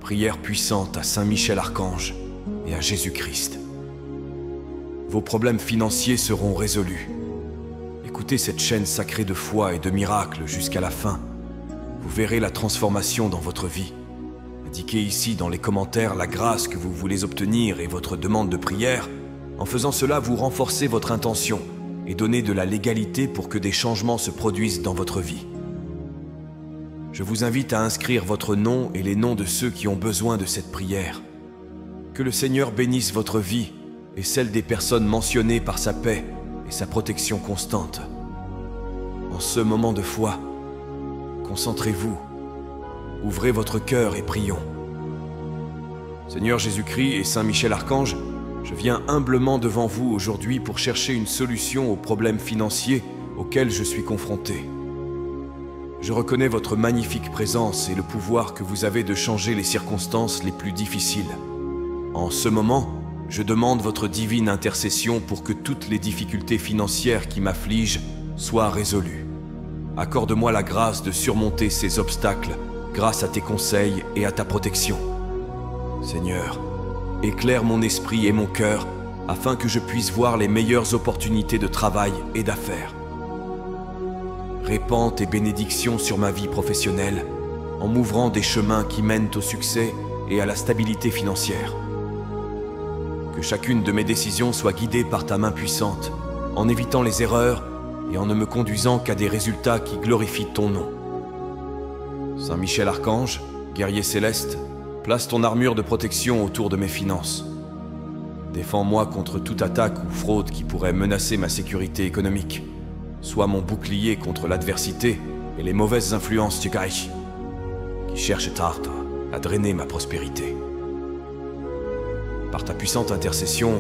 Prière puissante à Saint Michel Archange et à Jésus-Christ. Vos problèmes financiers seront résolus. Écoutez cette chaîne sacrée de foi et de miracles jusqu'à la fin. Vous verrez la transformation dans votre vie. Indiquez ici dans les commentaires la grâce que vous voulez obtenir et votre demande de prière. En faisant cela, vous renforcez votre intention et donnez de la légalité pour que des changements se produisent dans votre vie. Je vous invite à inscrire votre nom et les noms de ceux qui ont besoin de cette prière. Que le Seigneur bénisse votre vie et celle des personnes mentionnées par sa paix et sa protection constante. En ce moment de foi, concentrez-vous, ouvrez votre cœur et prions. Seigneur Jésus-Christ et Saint Michel Archange, je viens humblement devant vous aujourd'hui pour chercher une solution aux problèmes financiers auxquels je suis confronté. Je reconnais votre magnifique présence et le pouvoir que vous avez de changer les circonstances les plus difficiles. En ce moment, je demande votre divine intercession pour que toutes les difficultés financières qui m'affligent soient résolues. Accorde-moi la grâce de surmonter ces obstacles grâce à tes conseils et à ta protection. Seigneur, éclaire mon esprit et mon cœur afin que je puisse voir les meilleures opportunités de travail et d'affaires. Répands tes bénédictions sur ma vie professionnelle en m'ouvrant des chemins qui mènent au succès et à la stabilité financière. Que chacune de mes décisions soit guidée par ta main puissante, en évitant les erreurs et en ne me conduisant qu'à des résultats qui glorifient ton nom. Saint Michel Archange, guerrier céleste, place ton armure de protection autour de mes finances. Défends-moi contre toute attaque ou fraude qui pourrait menacer ma sécurité économique. Sois mon bouclier contre l'adversité et les mauvaises influences qui cherchent tard à drainer ma prospérité. Par ta puissante intercession,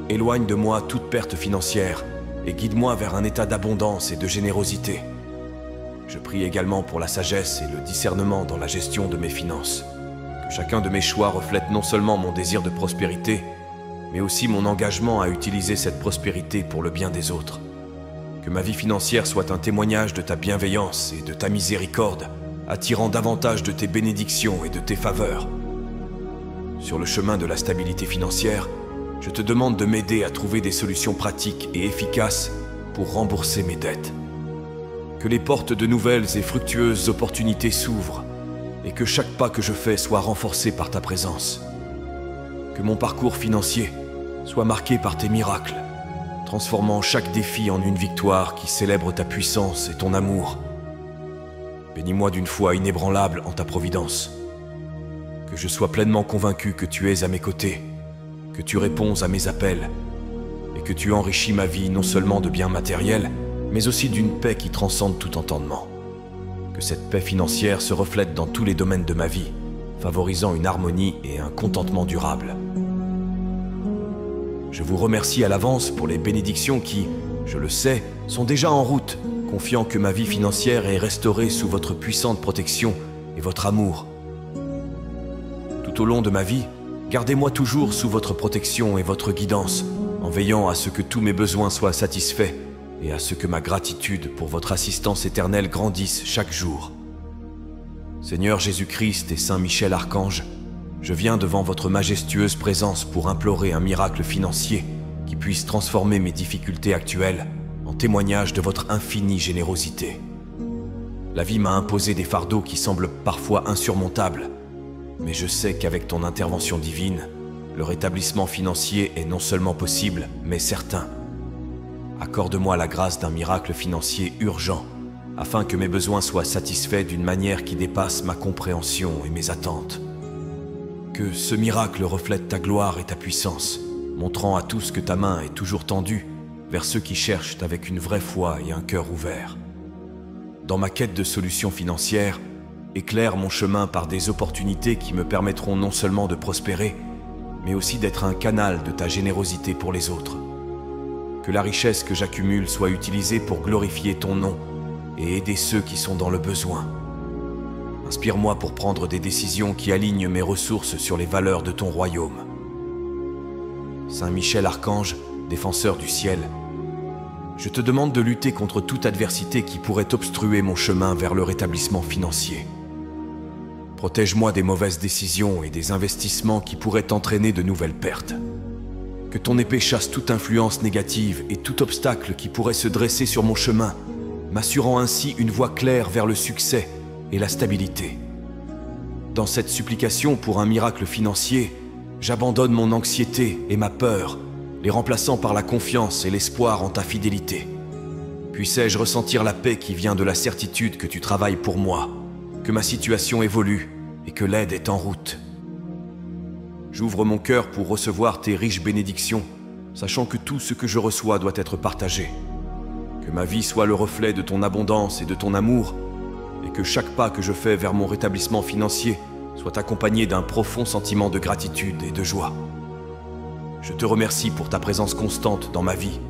éloigne de moi toute perte financière et guide-moi vers un état d'abondance et de générosité. Je prie également pour la sagesse et le discernement dans la gestion de mes finances. Que chacun de mes choix reflète non seulement mon désir de prospérité, mais aussi mon engagement à utiliser cette prospérité pour le bien des autres. Que ma vie financière soit un témoignage de ta bienveillance et de ta miséricorde, attirant davantage de tes bénédictions et de tes faveurs. Sur le chemin de la stabilité financière, je te demande de m'aider à trouver des solutions pratiques et efficaces pour rembourser mes dettes. Que les portes de nouvelles et fructueuses opportunités s'ouvrent et que chaque pas que je fais soit renforcé par ta présence. Que mon parcours financier soit marqué par tes miracles, transformant chaque défi en une victoire qui célèbre ta puissance et ton amour. Bénis-moi d'une foi inébranlable en ta providence. Que je sois pleinement convaincu que tu es à mes côtés, que tu réponds à mes appels, et que tu enrichis ma vie non seulement de biens matériels, mais aussi d'une paix qui transcende tout entendement. Que cette paix financière se reflète dans tous les domaines de ma vie, favorisant une harmonie et un contentement durable. Je vous remercie à l'avance pour les bénédictions qui, je le sais, sont déjà en route, confiant que ma vie financière est restaurée sous votre puissante protection et votre amour. Tout au long de ma vie, gardez-moi toujours sous votre protection et votre guidance, en veillant à ce que tous mes besoins soient satisfaits et à ce que ma gratitude pour votre assistance éternelle grandisse chaque jour. Seigneur Jésus-Christ et Saint Michel Archange, je viens devant votre majestueuse présence pour implorer un miracle financier qui puisse transformer mes difficultés actuelles en témoignage de votre infinie générosité. La vie m'a imposé des fardeaux qui semblent parfois insurmontables, mais je sais qu'avec ton intervention divine, le rétablissement financier est non seulement possible, mais certain. Accorde-moi la grâce d'un miracle financier urgent, afin que mes besoins soient satisfaits d'une manière qui dépasse ma compréhension et mes attentes. Que ce miracle reflète ta gloire et ta puissance, montrant à tous que ta main est toujours tendue vers ceux qui cherchent avec une vraie foi et un cœur ouvert. Dans ma quête de solutions financières, éclaire mon chemin par des opportunités qui me permettront non seulement de prospérer, mais aussi d'être un canal de ta générosité pour les autres. Que la richesse que j'accumule soit utilisée pour glorifier ton nom et aider ceux qui sont dans le besoin. Inspire-moi pour prendre des décisions qui alignent mes ressources sur les valeurs de ton royaume. Saint Michel Archange, défenseur du ciel, je te demande de lutter contre toute adversité qui pourrait obstruer mon chemin vers le rétablissement financier. Protège-moi des mauvaises décisions et des investissements qui pourraient entraîner de nouvelles pertes. Que ton épée chasse toute influence négative et tout obstacle qui pourrait se dresser sur mon chemin, m'assurant ainsi une voie claire vers le succès et la stabilité. Dans cette supplication pour un miracle financier, j'abandonne mon anxiété et ma peur, les remplaçant par la confiance et l'espoir en ta fidélité. Puissais-je ressentir la paix qui vient de la certitude que tu travailles pour moi, que ma situation évolue et que l'aide est en route. J'ouvre mon cœur pour recevoir tes riches bénédictions, sachant que tout ce que je reçois doit être partagé. Que ma vie soit le reflet de ton abondance et de ton amour, et que chaque pas que je fais vers mon rétablissement financier soit accompagné d'un profond sentiment de gratitude et de joie. Je te remercie pour ta présence constante dans ma vie,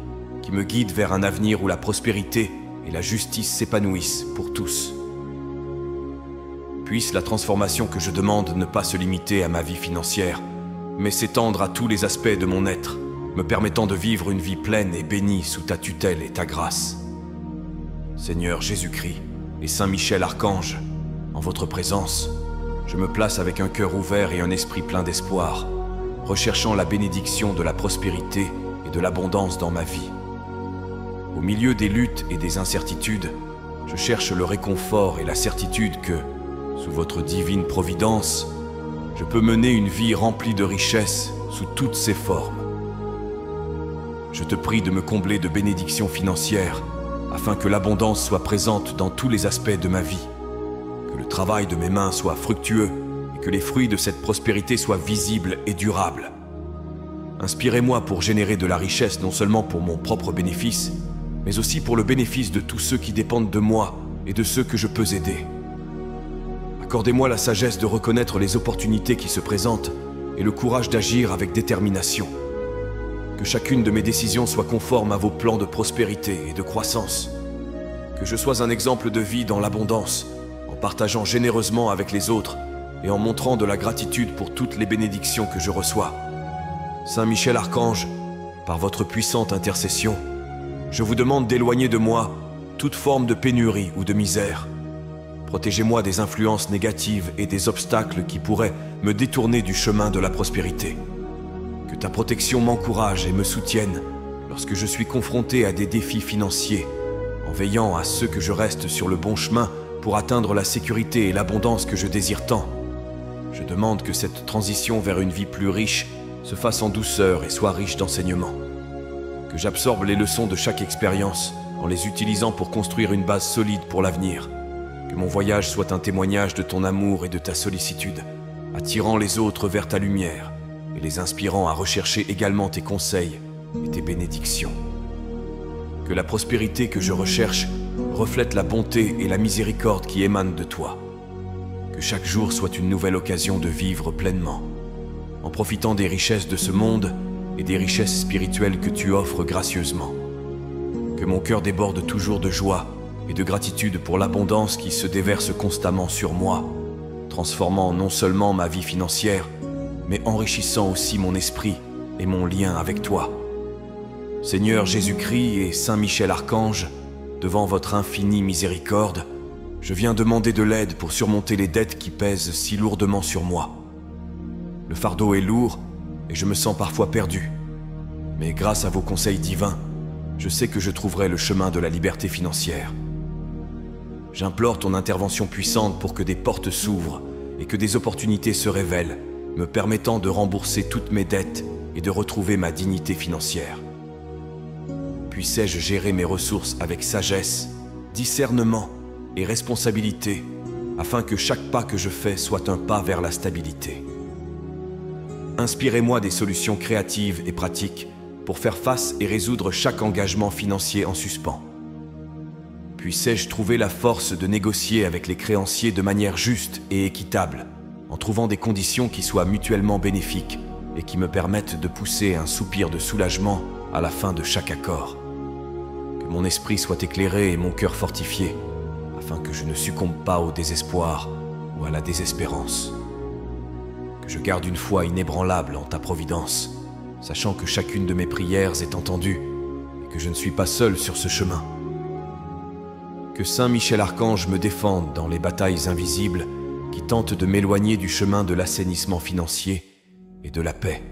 qui me guide vers un avenir où la prospérité et la justice s'épanouissent pour tous. Puisse la transformation que je demande ne pas se limiter à ma vie financière, mais s'étendre à tous les aspects de mon être, me permettant de vivre une vie pleine et bénie sous ta tutelle et ta grâce. Seigneur Jésus-Christ et Saint Michel Archange, en votre présence, je me place avec un cœur ouvert et un esprit plein d'espoir, recherchant la bénédiction de la prospérité et de l'abondance dans ma vie. Au milieu des luttes et des incertitudes, je cherche le réconfort et la certitude que, sous votre divine providence, je peux mener une vie remplie de richesses sous toutes ses formes. Je te prie de me combler de bénédictions financières, afin que l'abondance soit présente dans tous les aspects de ma vie, que le travail de mes mains soit fructueux et que les fruits de cette prospérité soient visibles et durables. Inspirez-moi pour générer de la richesse non seulement pour mon propre bénéfice, mais aussi pour le bénéfice de tous ceux qui dépendent de moi et de ceux que je peux aider. Accordez-moi la sagesse de reconnaître les opportunités qui se présentent et le courage d'agir avec détermination. Que chacune de mes décisions soit conforme à vos plans de prospérité et de croissance. Que je sois un exemple de vie dans l'abondance, en partageant généreusement avec les autres et en montrant de la gratitude pour toutes les bénédictions que je reçois. Saint Michel Archange, par votre puissante intercession, je vous demande d'éloigner de moi toute forme de pénurie ou de misère. Protégez-moi des influences négatives et des obstacles qui pourraient me détourner du chemin de la prospérité. Que ta protection m'encourage et me soutienne lorsque je suis confronté à des défis financiers, en veillant à ce que je reste sur le bon chemin pour atteindre la sécurité et l'abondance que je désire tant. Je demande que cette transition vers une vie plus riche se fasse en douceur et soit riche d'enseignements. Que j'absorbe les leçons de chaque expérience en les utilisant pour construire une base solide pour l'avenir. Que mon voyage soit un témoignage de ton amour et de ta sollicitude, attirant les autres vers ta lumière et les inspirant à rechercher également tes conseils et tes bénédictions. Que la prospérité que je recherche reflète la bonté et la miséricorde qui émanent de toi. Que chaque jour soit une nouvelle occasion de vivre pleinement, en profitant des richesses de ce monde et des richesses spirituelles que tu offres gracieusement. Que mon cœur déborde toujours de joie et de gratitude pour l'abondance qui se déverse constamment sur moi, transformant non seulement ma vie financière, mais enrichissant aussi mon esprit et mon lien avec toi. Seigneur Jésus-Christ et Saint Michel Archange, devant votre infinie miséricorde, je viens demander de l'aide pour surmonter les dettes qui pèsent si lourdement sur moi. Le fardeau est lourd et je me sens parfois perdu, mais grâce à vos conseils divins, je sais que je trouverai le chemin de la liberté financière. J'implore ton intervention puissante pour que des portes s'ouvrent et que des opportunités se révèlent, me permettant de rembourser toutes mes dettes et de retrouver ma dignité financière. Puissais-je gérer mes ressources avec sagesse, discernement et responsabilité, afin que chaque pas que je fais soit un pas vers la stabilité. Inspirez-moi des solutions créatives et pratiques pour faire face et résoudre chaque engagement financier en suspens. Puissais-je trouver la force de négocier avec les créanciers de manière juste et équitable, en trouvant des conditions qui soient mutuellement bénéfiques et qui me permettent de pousser un soupir de soulagement à la fin de chaque accord. Que mon esprit soit éclairé et mon cœur fortifié, afin que je ne succombe pas au désespoir ou à la désespérance. Que je garde une foi inébranlable en ta providence, sachant que chacune de mes prières est entendue et que je ne suis pas seul sur ce chemin. Que Saint Michel Archange me défende dans les batailles invisibles qui tentent de m'éloigner du chemin de l'assainissement financier et de la paix.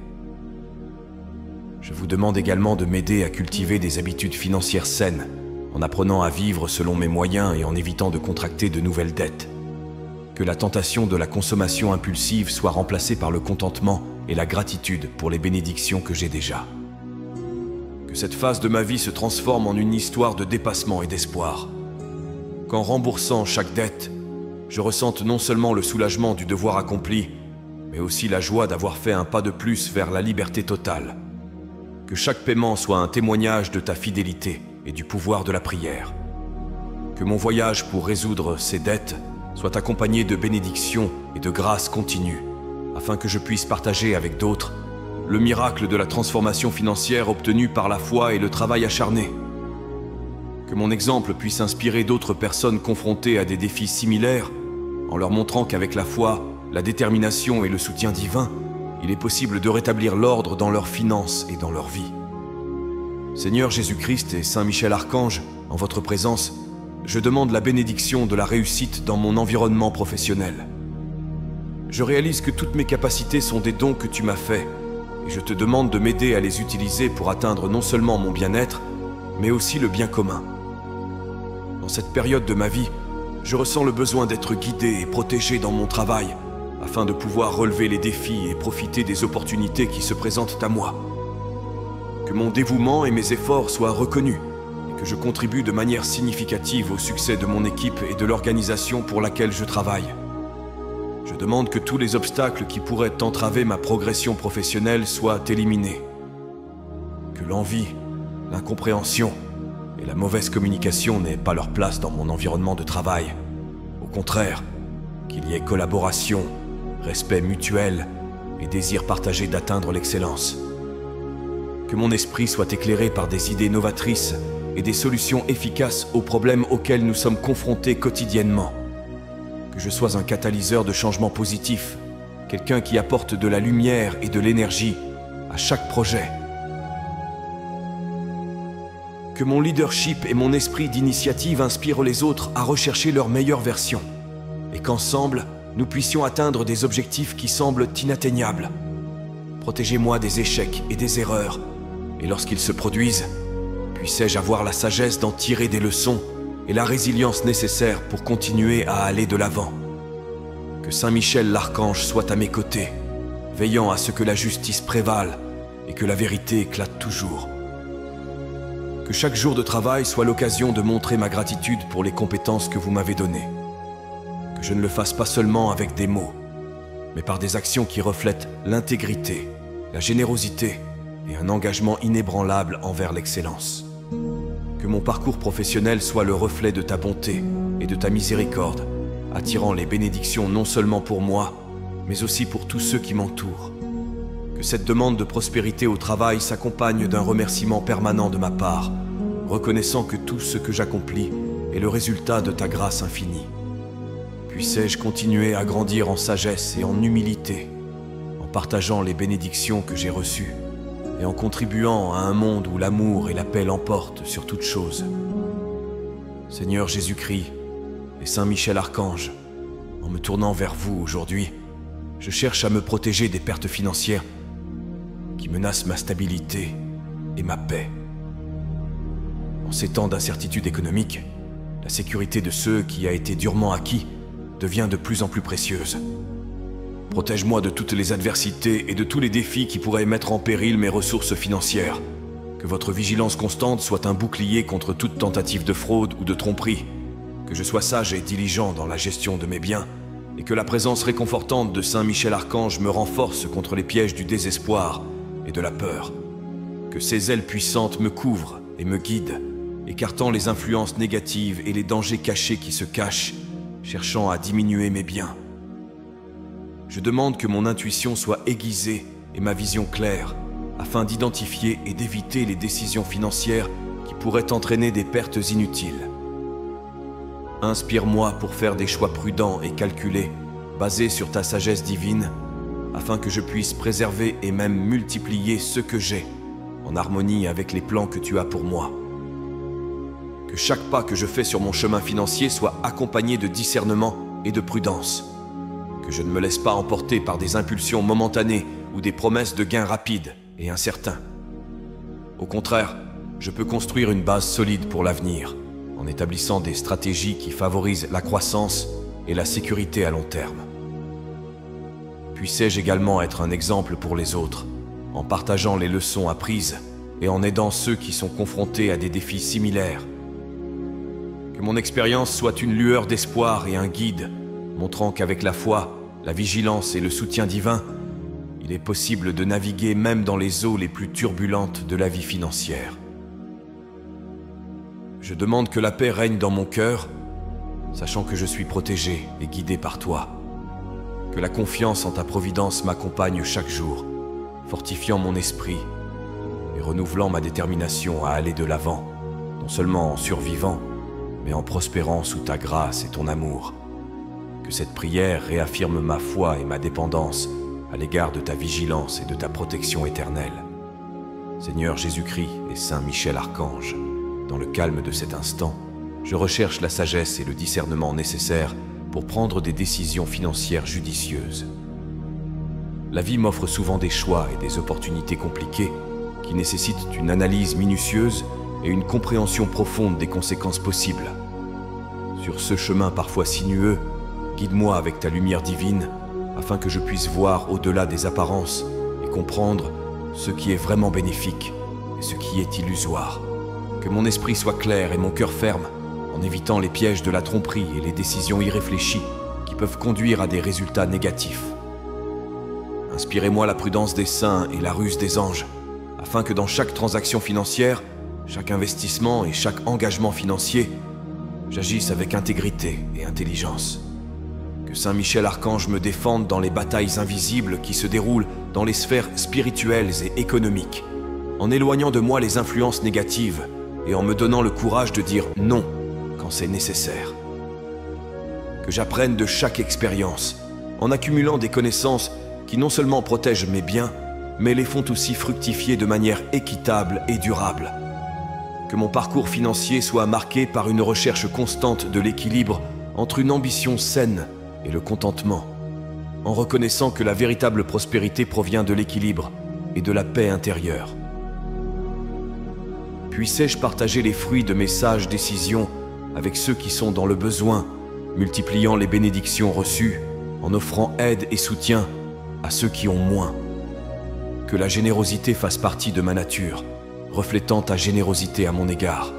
Je vous demande également de m'aider à cultiver des habitudes financières saines, en apprenant à vivre selon mes moyens et en évitant de contracter de nouvelles dettes. Que la tentation de la consommation impulsive soit remplacée par le contentement et la gratitude pour les bénédictions que j'ai déjà. Que cette phase de ma vie se transforme en une histoire de dépassement et d'espoir. Qu'en remboursant chaque dette, je ressente non seulement le soulagement du devoir accompli, mais aussi la joie d'avoir fait un pas de plus vers la liberté totale. Que chaque paiement soit un témoignage de ta fidélité et du pouvoir de la prière. Que mon voyage pour résoudre ces dettes soit accompagné de bénédictions et de grâces continues, afin que je puisse partager avec d'autres le miracle de la transformation financière obtenue par la foi et le travail acharné. Que mon exemple puisse inspirer d'autres personnes confrontées à des défis similaires, en leur montrant qu'avec la foi, la détermination et le soutien divin, il est possible de rétablir l'ordre dans leurs finances et dans leur vie. Seigneur Jésus-Christ et Saint Michel Archange, en votre présence, je demande la bénédiction de la réussite dans mon environnement professionnel. Je réalise que toutes mes capacités sont des dons que tu m'as faits, et je te demande de m'aider à les utiliser pour atteindre non seulement mon bien-être, mais aussi le bien commun. Dans cette période de ma vie, je ressens le besoin d'être guidé et protégé dans mon travail, afin de pouvoir relever les défis et profiter des opportunités qui se présentent à moi. Que mon dévouement et mes efforts soient reconnus, et que je contribue de manière significative au succès de mon équipe et de l'organisation pour laquelle je travaille. Je demande que tous les obstacles qui pourraient entraver ma progression professionnelle soient éliminés. Que l'envie, l'incompréhension et la mauvaise communication n'aient pas leur place dans mon environnement de travail. Au contraire, qu'il y ait collaboration, respect mutuel et désir partagé d'atteindre l'excellence. Que mon esprit soit éclairé par des idées novatrices et des solutions efficaces aux problèmes auxquels nous sommes confrontés quotidiennement. Que je sois un catalyseur de changements positifs, quelqu'un qui apporte de la lumière et de l'énergie à chaque projet. Que mon leadership et mon esprit d'initiative inspirent les autres à rechercher leur meilleure version, et qu'ensemble, nous puissions atteindre des objectifs qui semblent inatteignables. Protégez-moi des échecs et des erreurs, et lorsqu'ils se produisent, puissais-je avoir la sagesse d'en tirer des leçons et la résilience nécessaire pour continuer à aller de l'avant. Que Saint Michel l'Archange soit à mes côtés, veillant à ce que la justice prévale et que la vérité éclate toujours. Que chaque jour de travail soit l'occasion de montrer ma gratitude pour les compétences que vous m'avez données. Que je ne le fasse pas seulement avec des mots, mais par des actions qui reflètent l'intégrité, la générosité et un engagement inébranlable envers l'excellence. Que mon parcours professionnel soit le reflet de ta bonté et de ta miséricorde, attirant les bénédictions non seulement pour moi, mais aussi pour tous ceux qui m'entourent. Que cette demande de prospérité au travail s'accompagne d'un remerciement permanent de ma part, reconnaissant que tout ce que j'accomplis est le résultat de ta grâce infinie. Puissais-je continuer à grandir en sagesse et en humilité, en partageant les bénédictions que j'ai reçues, et en contribuant à un monde où l'amour et la paix l'emportent sur toute chose. Seigneur Jésus-Christ et Saint Michel Archange, en me tournant vers vous aujourd'hui, je cherche à me protéger des pertes financières qui menacent ma stabilité et ma paix. En ces temps d'incertitude économique, la sécurité de ceux qui a été durement acquis devient de plus en plus précieuse. Protège-moi de toutes les adversités et de tous les défis qui pourraient mettre en péril mes ressources financières. Que votre vigilance constante soit un bouclier contre toute tentative de fraude ou de tromperie. Que je sois sage et diligent dans la gestion de mes biens, et que la présence réconfortante de Saint Michel Archange me renforce contre les pièges du désespoir et de la peur. Que ses ailes puissantes me couvrent et me guident, écartant les influences négatives et les dangers cachés qui se cachent, cherchant à diminuer mes biens. Je demande que mon intuition soit aiguisée et ma vision claire, afin d'identifier et d'éviter les décisions financières qui pourraient entraîner des pertes inutiles. Inspire-moi pour faire des choix prudents et calculés, basés sur ta sagesse divine, afin que je puisse préserver et même multiplier ce que j'ai, en harmonie avec les plans que tu as pour moi. Que chaque pas que je fais sur mon chemin financier soit accompagné de discernement et de prudence, que je ne me laisse pas emporter par des impulsions momentanées ou des promesses de gains rapides et incertains. Au contraire, je peux construire une base solide pour l'avenir, en établissant des stratégies qui favorisent la croissance et la sécurité à long terme. Puissais-je également être un exemple pour les autres, en partageant les leçons apprises et en aidant ceux qui sont confrontés à des défis similaires. Que mon expérience soit une lueur d'espoir et un guide, montrant qu'avec la foi, la vigilance et le soutien divin, il est possible de naviguer même dans les eaux les plus turbulentes de la vie financière. Je demande que la paix règne dans mon cœur, sachant que je suis protégé et guidé par toi. Que la confiance en ta providence m'accompagne chaque jour, fortifiant mon esprit et renouvelant ma détermination à aller de l'avant, non seulement en survivant, mais en prospérant sous ta grâce et ton amour. Que cette prière réaffirme ma foi et ma dépendance à l'égard de ta vigilance et de ta protection éternelle. Seigneur Jésus-Christ et Saint Michel Archange, dans le calme de cet instant, je recherche la sagesse et le discernement nécessaires pour prendre des décisions financières judicieuses. La vie m'offre souvent des choix et des opportunités compliquées qui nécessitent une analyse minutieuse et une compréhension profonde des conséquences possibles. Sur ce chemin parfois sinueux, guide-moi avec ta lumière divine afin que je puisse voir au-delà des apparences et comprendre ce qui est vraiment bénéfique et ce qui est illusoire. Que mon esprit soit clair et mon cœur ferme, en évitant les pièges de la tromperie et les décisions irréfléchies qui peuvent conduire à des résultats négatifs. Inspirez-moi la prudence des saints et la ruse des anges, afin que dans chaque transaction financière, chaque investissement et chaque engagement financier, j'agisse avec intégrité et intelligence. Que Saint Michel Archange me défende dans les batailles invisibles qui se déroulent dans les sphères spirituelles et économiques, en éloignant de moi les influences négatives et en me donnant le courage de dire non quand c'est nécessaire. Que j'apprenne de chaque expérience, en accumulant des connaissances qui non seulement protègent mes biens, mais les font aussi fructifier de manière équitable et durable. Que mon parcours financier soit marqué par une recherche constante de l'équilibre entre une ambition saine et le contentement, en reconnaissant que la véritable prospérité provient de l'équilibre et de la paix intérieure. Puissais-je partager les fruits de mes sages décisions avec ceux qui sont dans le besoin, multipliant les bénédictions reçues, en offrant aide et soutien à ceux qui ont moins. Que la générosité fasse partie de ma nature, reflétant ta générosité à mon égard.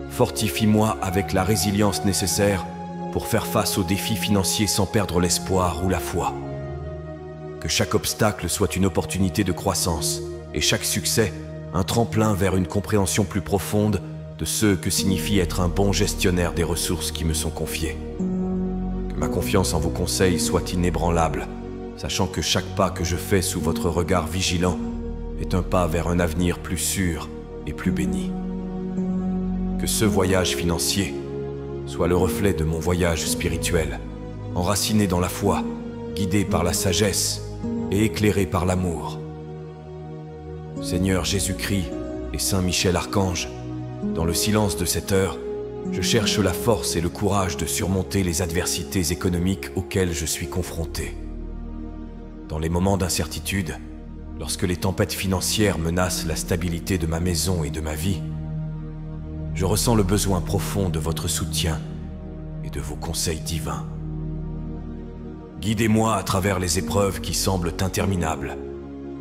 Fortifie-moi avec la résilience nécessaire pour faire face aux défis financiers sans perdre l'espoir ou la foi. Que chaque obstacle soit une opportunité de croissance et chaque succès un tremplin vers une compréhension plus profonde de ce que signifie être un bon gestionnaire des ressources qui me sont confiées. Que ma confiance en vos conseils soit inébranlable, sachant que chaque pas que je fais sous votre regard vigilant est un pas vers un avenir plus sûr et plus béni. Que ce voyage financier soit le reflet de mon voyage spirituel, enraciné dans la foi, guidé par la sagesse et éclairé par l'amour. Seigneur Jésus-Christ et Saint Michel Archange, dans le silence de cette heure, je cherche la force et le courage de surmonter les adversités économiques auxquelles je suis confronté. Dans les moments d'incertitude, lorsque les tempêtes financières menacent la stabilité de ma maison et de ma vie, je ressens le besoin profond de votre soutien et de vos conseils divins. Guidez-moi à travers les épreuves qui semblent interminables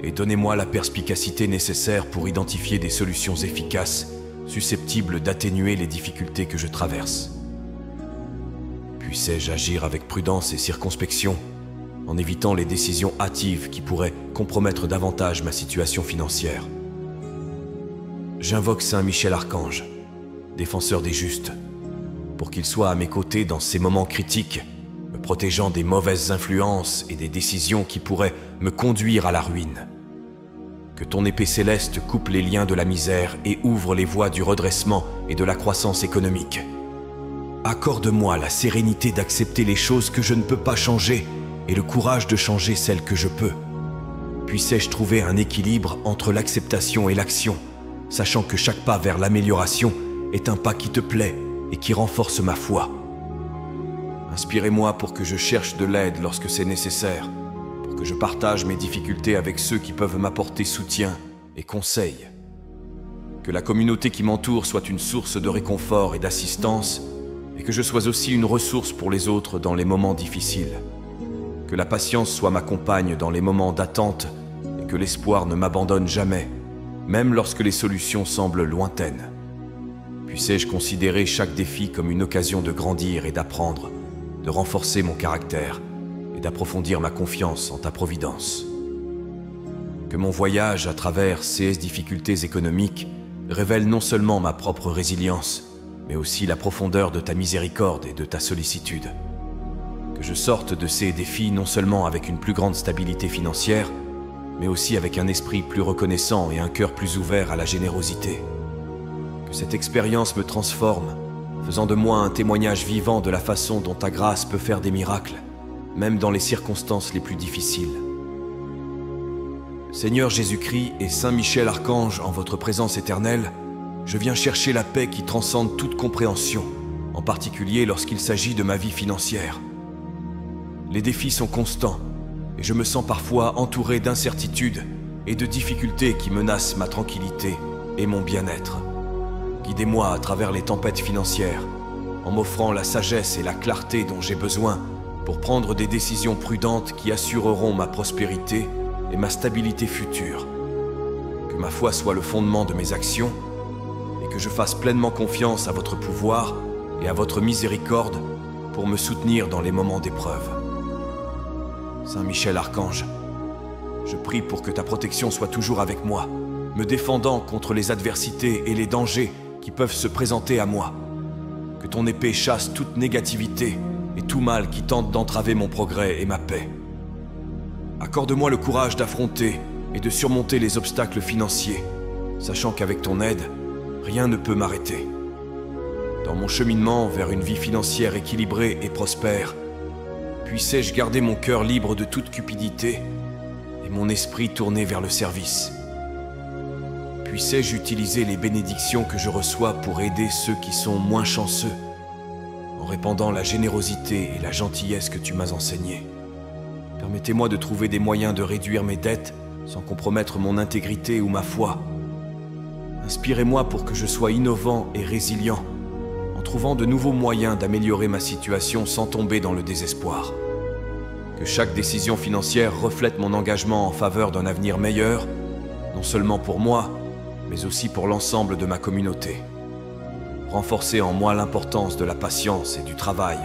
et donnez-moi la perspicacité nécessaire pour identifier des solutions efficaces susceptibles d'atténuer les difficultés que je traverse. Puissais-je agir avec prudence et circonspection, en évitant les décisions hâtives qui pourraient compromettre davantage ma situation financière. J'invoque Saint Michel Archange, défenseur des justes, pour qu'il soit à mes côtés dans ces moments critiques, me protégeant des mauvaises influences et des décisions qui pourraient me conduire à la ruine. Que ton épée céleste coupe les liens de la misère et ouvre les voies du redressement et de la croissance économique. Accorde-moi la sérénité d'accepter les choses que je ne peux pas changer et le courage de changer celles que je peux. Puissais-je trouver un équilibre entre l'acceptation et l'action, sachant que chaque pas vers l'amélioration est un pas qui te plaît et qui renforce ma foi. Inspirez-moi pour que je cherche de l'aide lorsque c'est nécessaire, pour que je partage mes difficultés avec ceux qui peuvent m'apporter soutien et conseil. Que la communauté qui m'entoure soit une source de réconfort et d'assistance, et que je sois aussi une ressource pour les autres dans les moments difficiles. Que la patience soit ma compagne dans les moments d'attente, et que l'espoir ne m'abandonne jamais, même lorsque les solutions semblent lointaines. Puissais-je considérer chaque défi comme une occasion de grandir et d'apprendre, de renforcer mon caractère et d'approfondir ma confiance en ta providence. Que mon voyage à travers ces difficultés économiques révèle non seulement ma propre résilience, mais aussi la profondeur de ta miséricorde et de ta sollicitude. Que je sorte de ces défis non seulement avec une plus grande stabilité financière, mais aussi avec un esprit plus reconnaissant et un cœur plus ouvert à la générosité. Que cette expérience me transforme, faisant de moi un témoignage vivant de la façon dont ta grâce peut faire des miracles, même dans les circonstances les plus difficiles. Seigneur Jésus-Christ et Saint Michel Archange, en votre présence éternelle, je viens chercher la paix qui transcende toute compréhension, en particulier lorsqu'il s'agit de ma vie financière. Les défis sont constants, et je me sens parfois entouré d'incertitudes et de difficultés qui menacent ma tranquillité et mon bien-être. Guidez-moi à travers les tempêtes financières, en m'offrant la sagesse et la clarté dont j'ai besoin pour prendre des décisions prudentes qui assureront ma prospérité et ma stabilité future. Que ma foi soit le fondement de mes actions et que je fasse pleinement confiance à votre pouvoir et à votre miséricorde pour me soutenir dans les moments d'épreuve. Saint Michel Archange, je prie pour que ta protection soit toujours avec moi, me défendant contre les adversités et les dangers qui peuvent se présenter à moi. Que ton épée chasse toute négativité et tout mal qui tente d'entraver mon progrès et ma paix. Accorde-moi le courage d'affronter et de surmonter les obstacles financiers, sachant qu'avec ton aide, rien ne peut m'arrêter. Dans mon cheminement vers une vie financière équilibrée et prospère, puissais-je garder mon cœur libre de toute cupidité et mon esprit tourné vers le service. Puissais-je utiliser les bénédictions que je reçois pour aider ceux qui sont moins chanceux, en répandant la générosité et la gentillesse que tu m'as enseignées. Permettez-moi de trouver des moyens de réduire mes dettes sans compromettre mon intégrité ou ma foi. Inspirez-moi pour que je sois innovant et résilient, en trouvant de nouveaux moyens d'améliorer ma situation sans tomber dans le désespoir. Que chaque décision financière reflète mon engagement en faveur d'un avenir meilleur, non seulement pour moi, mais aussi pour l'ensemble de ma communauté. Renforcez en moi l'importance de la patience et du travail.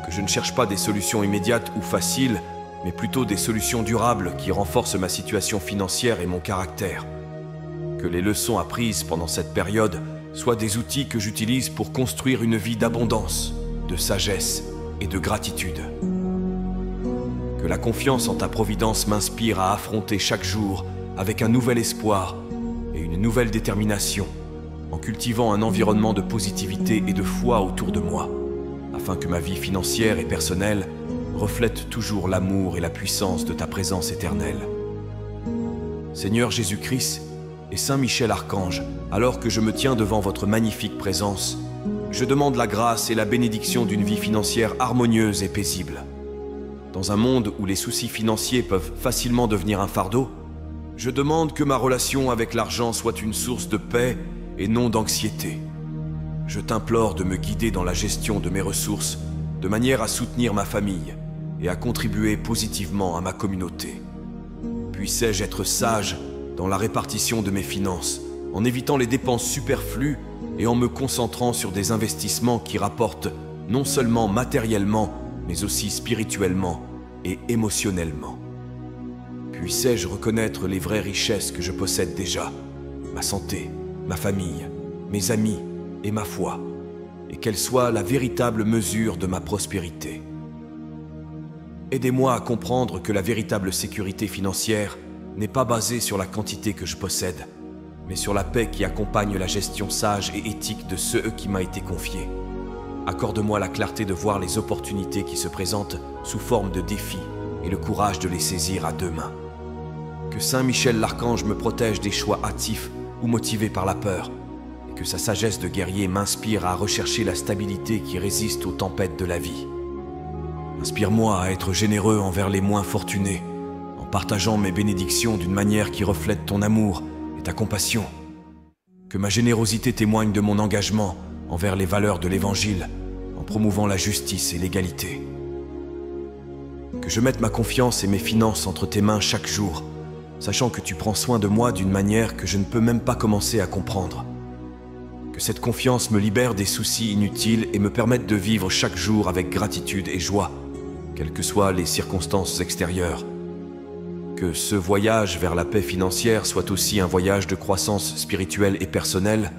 Que je ne cherche pas des solutions immédiates ou faciles, mais plutôt des solutions durables qui renforcent ma situation financière et mon caractère. Que les leçons apprises pendant cette période soient des outils que j'utilise pour construire une vie d'abondance, de sagesse et de gratitude. Que la confiance en ta providence m'inspire à affronter chaque jour avec un nouvel espoir et une nouvelle détermination, en cultivant un environnement de positivité et de foi autour de moi, afin que ma vie financière et personnelle reflète toujours l'amour et la puissance de ta présence éternelle. Seigneur Jésus-Christ et Saint Michel Archange, alors que je me tiens devant votre magnifique présence, je demande la grâce et la bénédiction d'une vie financière harmonieuse et paisible. Dans un monde où les soucis financiers peuvent facilement devenir un fardeau, je demande que ma relation avec l'argent soit une source de paix et non d'anxiété. Je t'implore de me guider dans la gestion de mes ressources, de manière à soutenir ma famille et à contribuer positivement à ma communauté. Puissais-je être sage dans la répartition de mes finances, en évitant les dépenses superflues et en me concentrant sur des investissements qui rapportent non seulement matériellement, mais aussi spirituellement et émotionnellement. Puissais-je reconnaître les vraies richesses que je possède déjà, ma santé, ma famille, mes amis et ma foi, et qu'elle soit la véritable mesure de ma prospérité. Aidez-moi à comprendre que la véritable sécurité financière n'est pas basée sur la quantité que je possède, mais sur la paix qui accompagne la gestion sage et éthique de ceux qui m'a été confiés. Accorde-moi la clarté de voir les opportunités qui se présentent sous forme de défis et le courage de les saisir à deux mains. Que Saint Michel l'Archange me protège des choix hâtifs ou motivés par la peur, et que sa sagesse de guerrier m'inspire à rechercher la stabilité qui résiste aux tempêtes de la vie. Inspire-moi à être généreux envers les moins fortunés, en partageant mes bénédictions d'une manière qui reflète ton amour et ta compassion. Que ma générosité témoigne de mon engagement envers les valeurs de l'Évangile, en promouvant la justice et l'égalité. Que je mette ma confiance et mes finances entre tes mains chaque jour, sachant que tu prends soin de moi d'une manière que je ne peux même pas commencer à comprendre. Que cette confiance me libère des soucis inutiles et me permette de vivre chaque jour avec gratitude et joie, quelles que soient les circonstances extérieures. Que ce voyage vers la paix financière soit aussi un voyage de croissance spirituelle et personnelle,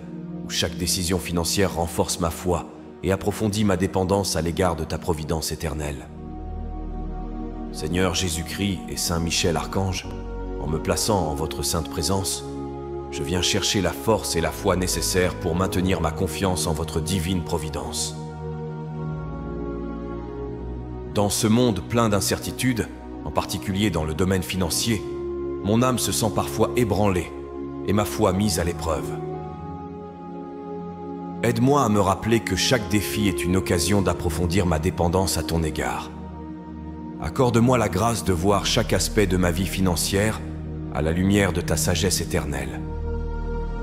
où chaque décision financière renforce ma foi et approfondit ma dépendance à l'égard de ta providence éternelle. Seigneur Jésus-Christ et Saint Michel Archange, en me plaçant en votre sainte présence, je viens chercher la force et la foi nécessaires pour maintenir ma confiance en votre divine providence. Dans ce monde plein d'incertitudes, en particulier dans le domaine financier, mon âme se sent parfois ébranlée et ma foi mise à l'épreuve. Aide-moi à me rappeler que chaque défi est une occasion d'approfondir ma dépendance à ton égard. Accorde-moi la grâce de voir chaque aspect de ma vie financière à la lumière de ta sagesse éternelle.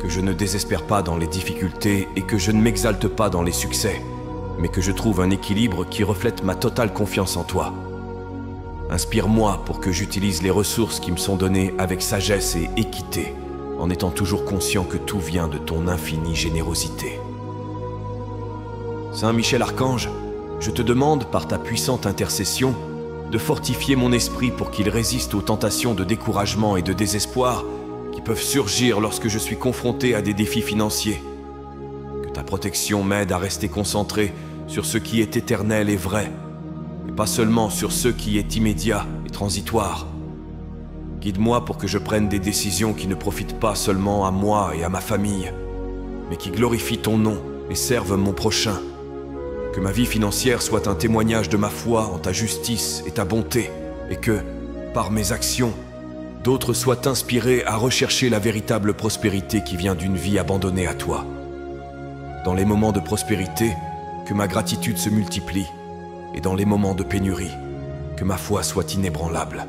Que je ne désespère pas dans les difficultés et que je ne m'exalte pas dans les succès, mais que je trouve un équilibre qui reflète ma totale confiance en toi. Inspire-moi pour que j'utilise les ressources qui me sont données avec sagesse et équité, en étant toujours conscient que tout vient de ton infinie générosité. Saint Michel Archange, je te demande par ta puissante intercession de fortifier mon esprit pour qu'il résiste aux tentations de découragement et de désespoir qui peuvent surgir lorsque je suis confronté à des défis financiers. Que ta protection m'aide à rester concentré sur ce qui est éternel et vrai, et pas seulement sur ce qui est immédiat et transitoire. Guide-moi pour que je prenne des décisions qui ne profitent pas seulement à moi et à ma famille, mais qui glorifient ton nom et servent mon prochain. Que ma vie financière soit un témoignage de ma foi en ta justice et ta bonté, et que, par mes actions, d'autres soient inspirés à rechercher la véritable prospérité qui vient d'une vie abandonnée à toi. Dans les moments de prospérité, que ma gratitude se multiplie, et dans les moments de pénurie, que ma foi soit inébranlable.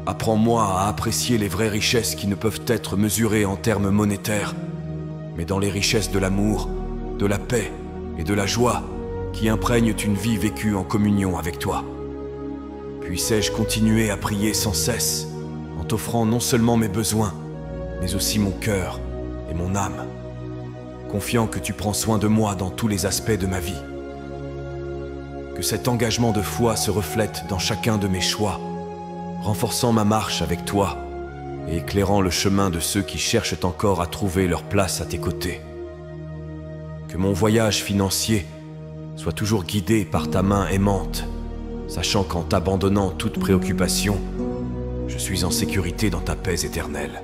Apprends-moi à apprécier les vraies richesses qui ne peuvent être mesurées en termes monétaires, mais dans les richesses de l'amour, de la paix et de la joie qui imprègnent une vie vécue en communion avec toi. Puissais-je continuer à prier sans cesse, en t'offrant non seulement mes besoins, mais aussi mon cœur et mon âme, confiant que tu prends soin de moi dans tous les aspects de ma vie. Que cet engagement de foi se reflète dans chacun de mes choix, renforçant ma marche avec toi et éclairant le chemin de ceux qui cherchent encore à trouver leur place à tes côtés. Que mon voyage financier soit toujours guidé par ta main aimante, sachant qu'en t'abandonnant toute préoccupation, je suis en sécurité dans ta paix éternelle.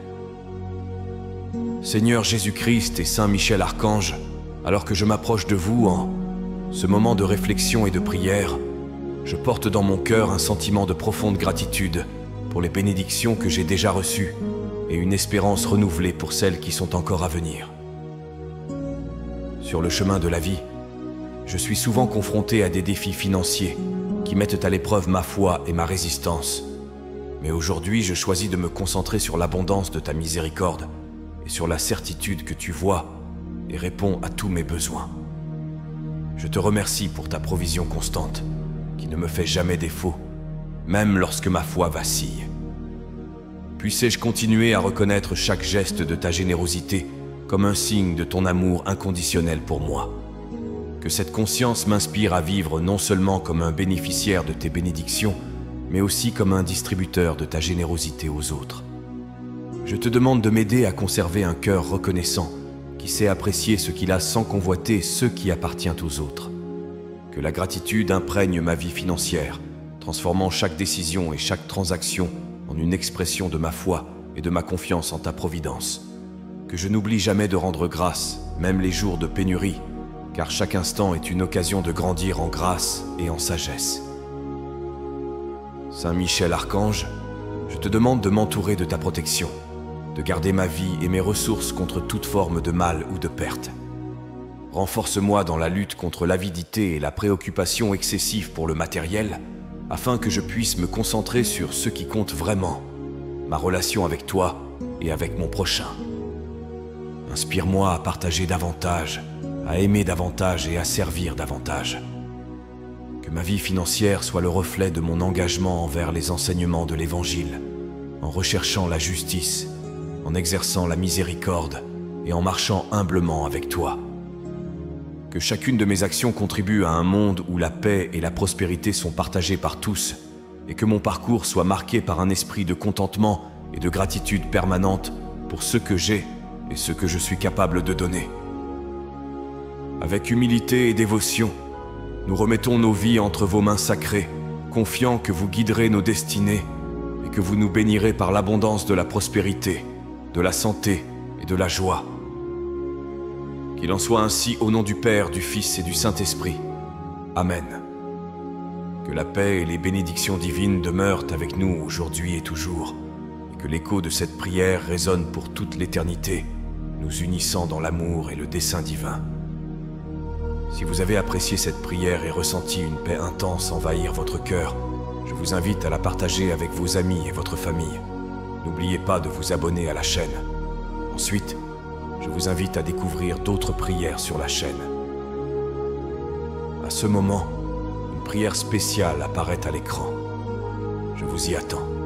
Seigneur Jésus-Christ et Saint Michel Archange, alors que je m'approche de vous en ce moment de réflexion et de prière, je porte dans mon cœur un sentiment de profonde gratitude pour les bénédictions que j'ai déjà reçues et une espérance renouvelée pour celles qui sont encore à venir. Sur le chemin de la vie, je suis souvent confronté à des défis financiers qui mettent à l'épreuve ma foi et ma résistance. Mais aujourd'hui, je choisis de me concentrer sur l'abondance de ta miséricorde et sur la certitude que tu vois et réponds à tous mes besoins. Je te remercie pour ta provision constante, qui ne me fait jamais défaut, même lorsque ma foi vacille. Puissais-je continuer à reconnaître chaque geste de ta générosité comme un signe de ton amour inconditionnel pour moi. Que cette conscience m'inspire à vivre non seulement comme un bénéficiaire de tes bénédictions, mais aussi comme un distributeur de ta générosité aux autres. Je te demande de m'aider à conserver un cœur reconnaissant, qui sait apprécier ce qu'il a sans convoiter ce qui appartient aux autres. Que la gratitude imprègne ma vie financière, transformant chaque décision et chaque transaction en une expression de ma foi et de ma confiance en ta providence. Que je n'oublie jamais de rendre grâce, même les jours de pénurie, car chaque instant est une occasion de grandir en grâce et en sagesse. Saint Michel Archange, je te demande de m'entourer de ta protection, de garder ma vie et mes ressources contre toute forme de mal ou de perte. renforce-moi dans la lutte contre l'avidité et la préoccupation excessive pour le matériel, afin que je puisse me concentrer sur ce qui compte vraiment, ma relation avec toi et avec mon prochain. Inspire-moi à partager davantage, à aimer davantage et à servir davantage. Que ma vie financière soit le reflet de mon engagement envers les enseignements de l'Évangile, en recherchant la justice, en exerçant la miséricorde et en marchant humblement avec toi. Que chacune de mes actions contribue à un monde où la paix et la prospérité sont partagées par tous, et que mon parcours soit marqué par un esprit de contentement et de gratitude permanente pour ce que j'ai et ce que je suis capable de donner. Avec humilité et dévotion, nous remettons nos vies entre vos mains sacrées, confiants que vous guiderez nos destinées et que vous nous bénirez par l'abondance de la prospérité, de la santé et de la joie. Qu'il en soit ainsi au nom du Père, du Fils et du Saint-Esprit. Amen. Que la paix et les bénédictions divines demeurent avec nous aujourd'hui et toujours, et que l'écho de cette prière résonne pour toute l'éternité, nous unissant dans l'amour et le dessein divin. Si vous avez apprécié cette prière et ressenti une paix intense envahir votre cœur, je vous invite à la partager avec vos amis et votre famille. N'oubliez pas de vous abonner à la chaîne. Ensuite, je vous invite à découvrir d'autres prières sur la chaîne. À ce moment, une prière spéciale apparaît à l'écran. Je vous y attends.